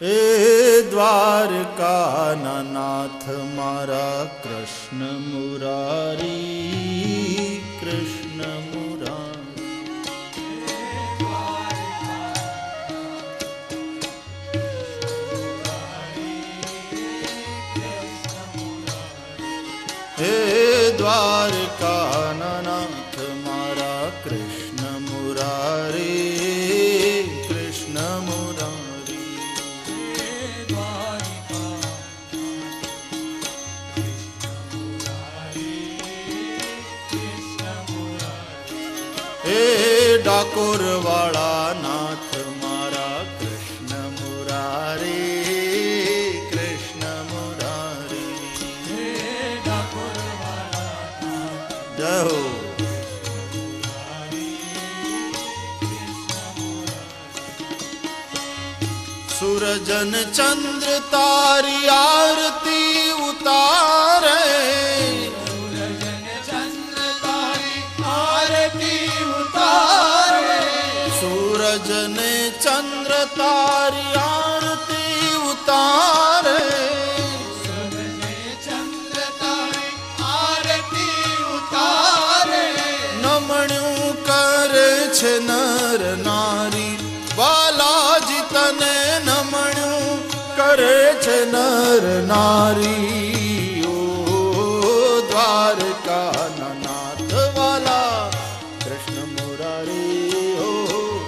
હે દ્વારકાના નાથ મારા કૃષ્ણ મુરારી, કૃષ્ણ મુરારી. હે દ્વારકાના નાથ મારા કૃષ્ણ મુરારી, કૃષ્ણ મુરારી. હે ડાકોર વાળા નાથ મારા કૃષ્ણ મુરારી, કૃષ્ણ મુરારી. હે ડાકોર વાળા જય હો. સૂરજન ચંદ્ર તારી આરતી ઉતારે, સૂરજ ને ચંદ્ર તારી આરતી ઉતારે, નમણ્યું કરે છે નર નારી, બાલાજી તને નમણ્યું કરે છે નર નારી. ઓ દ્વારકાના નાથ વાલા કૃષ્ણ મુરારી, ઓ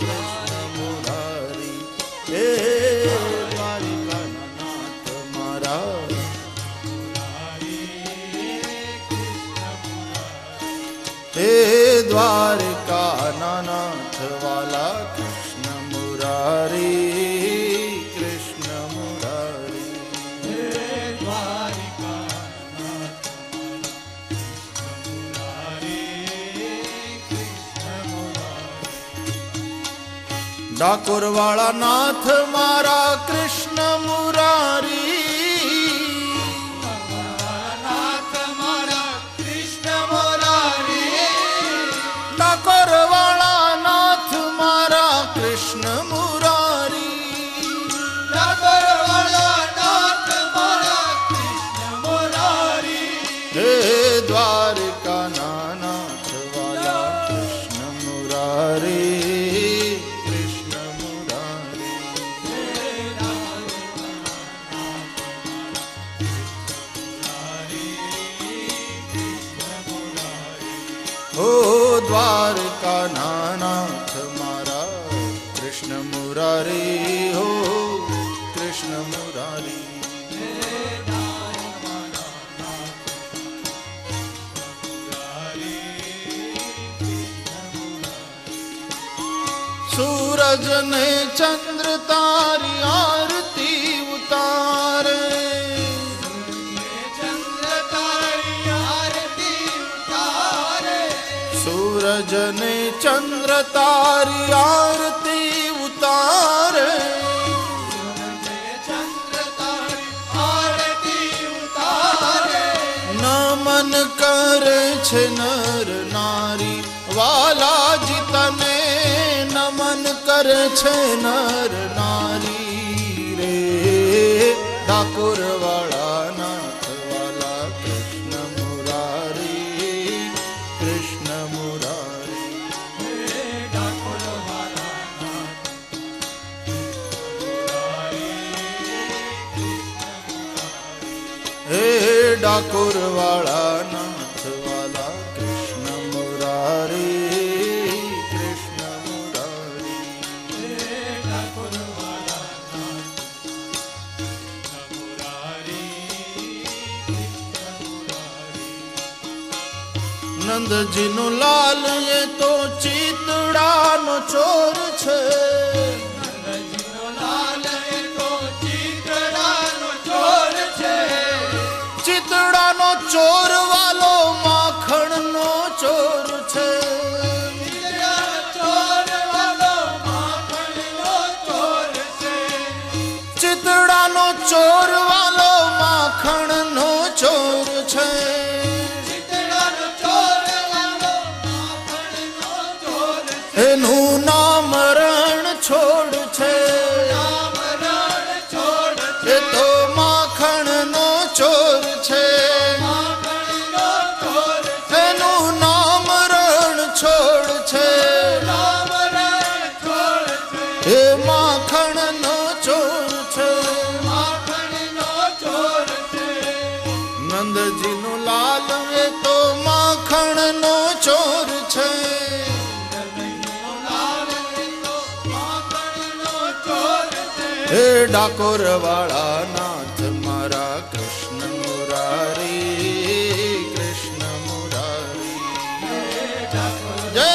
કૃષ્ણ મુરારી. હે દ્વારકાના નાથ મારા, હે દ્વારકાના નાથ વાલા કૃષ્ણ મુરારી, કૃષ્ણ મુરારી. હે ડાકોર વાળા નાથ મારા કૃષ્ણ મુરારી, ડાકોર વાળા નાથ મારા કૃષ્ણ મુરારી, ડાકોર વાળા નાથ મારા કૃષ્ણ મુરારી. હે દ્વારકાના નાથ વાલા કૃષ્ણ મુરારી, કૃષ્ણ મુરારી. હો દ્વારકાના નાથ મારા કૃષ્ણ મુરારી, હો કૃષ્ણ મુરારી. સૂરજ ને ચંદ્ર તારી આરતી ઉતારે, સૂરજ ને ચંદ્ર તારી આરતી ઉતારે, નમન કરે છે નર નારી, વાલાજી તને નમન કરે છે નર નારી. રે ડાકોર વાળા નાથ વાલા કૃષ્ણ મુરારી, કૃષ્ણ મુરારી. હે ડાકોર વાળા નાથ વાલા કૃષ્ણ મુરારી, કૃષ્ણ મુરારી. નંદજીનો લાલ એ તો ચિતડાનો ચોર છે, ચિતડાનો ચોર વાલો માખણનો ચોર છે, ચિતડાનો ચોર વાલો માખણનો ચોર છે. એનું નામ રણ છોડ છે, છે, એનું નામ રણ છોડ છે, એ માખણનો ચોર છે. નંદજીનો લાલ એ તો માખણનો ચોર છે. હે ડાકોર વાળા નાથ મારા કૃષ્ણ મુરારી, કૃષ્ણ મુરારી. જય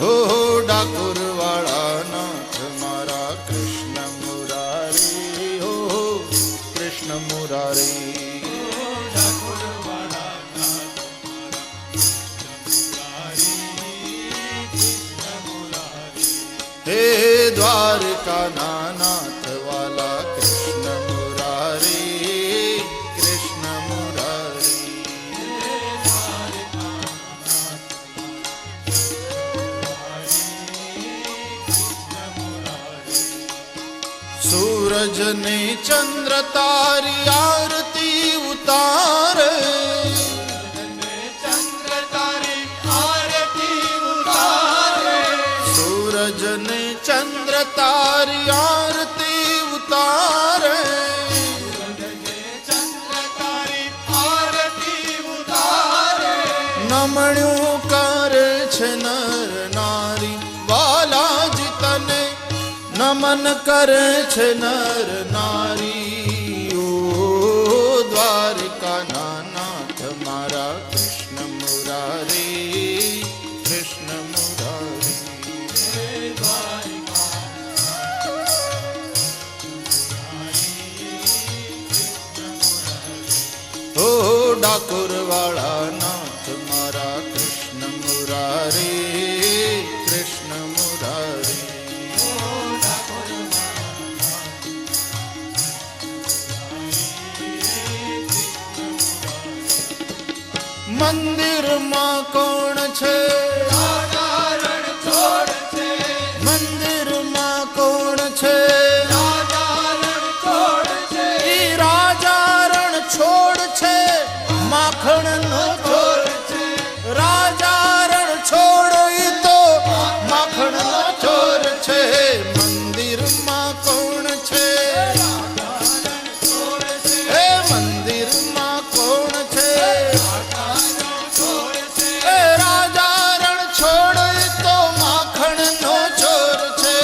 હો ડાકોર વાળા નાથ મારા કૃષ્ણ મુરારી, હો કૃષ્ણ મુરારી. હે દ્વારકા નાથ વાલા કૃષ્ણ મુરારી, કૃષ્ણ મુરારી. સૂરજ ને ચંદ્ર તારી આરતી ઉતારે, સૂરજ ને ચંદ્ર તારી આરતી ઉતારે, નમણ્યું કરે છે નર નારી, વાલાજી તને નમન કરે છે નર નારી. ઓ દ્વારકા નાથ મારા કૃષ્ણ મુરારી, કૃષ્ણ મુરારી. ઓ ડાકોર વાળા નાથ મારા કૃષ્ણ મુરારી, કૃષ્ણ મુરારી. મંદિરમાં કોણ છે, મંદિરમાં કોણ છે, ઈ રાજા રણ છોડ છે, માખણનો ચોર છે. રાજા રણ છોડ ઈ તો માખણનો ચોર છે. મંદિરમાં કોણ છે, એ મંદિરમાં કોણ છે, એ રાજા રણ છોડ ઈ તો માખણનો ચોર છે.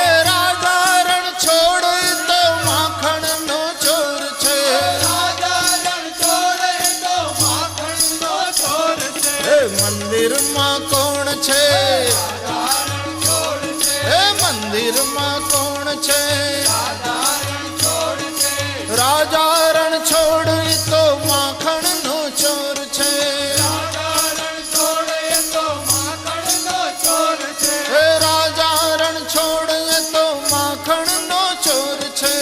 એ રાજા રણ છોડ ઈ તો માખણનો ચોર છે. એ મંદિરમાં કોણ છે, એ મંદિરમાં કોણ છે, રાજા રણ છોડ ઈ તો માખણનો ચોર છે. એ રાજા રણ છોડ એ તો માખણનો ચોર છે.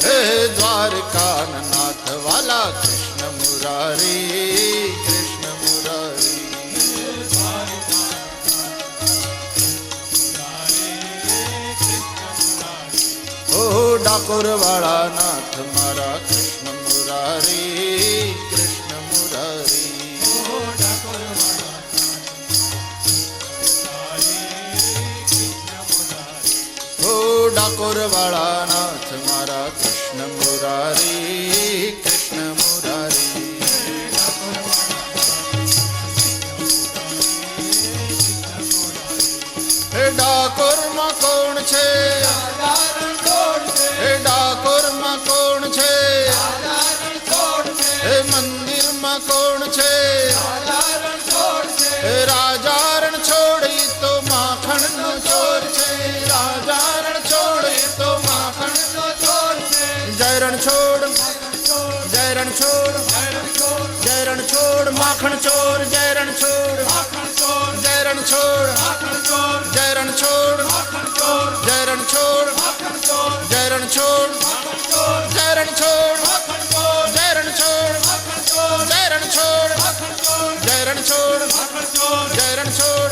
હે દ્વારકા નાથ વાલા કૃષ્ણ મુરારી, કૃષ્ણ મુરારી. ઓ ડાકોર વાળા નાથ મારા કૃષ્ણ મુરારી, કૃષ્ણ મુરારી. ઓ ડાકોર વાળા નાથ મારા કૃષ્ણ મુરારી, કૃષ્ણ મુરારી. હે ડાકોરમાં કોણ છે, હે ડાકોરમાં કોણ છે, હે મંદિરમાં કોણ છે, હે રાજા રણ છોડ ઈ તો માખણનો ચોર છે. રાજા રણ છોડ ઈ તો માખણનો ચોર છે. જય રણ છોડ, જય રણ છોડ, જય રણ છોડ માખણ ચોર. જય રણ છોડ, જય રણ છોડ, જય રણ છોડ, જય રણ છોડ, જય રણ છોડ, જય રણ છોડ, જય રણ છોડ, જય રણ છોડ, જય રણછોડ જય રણછોડ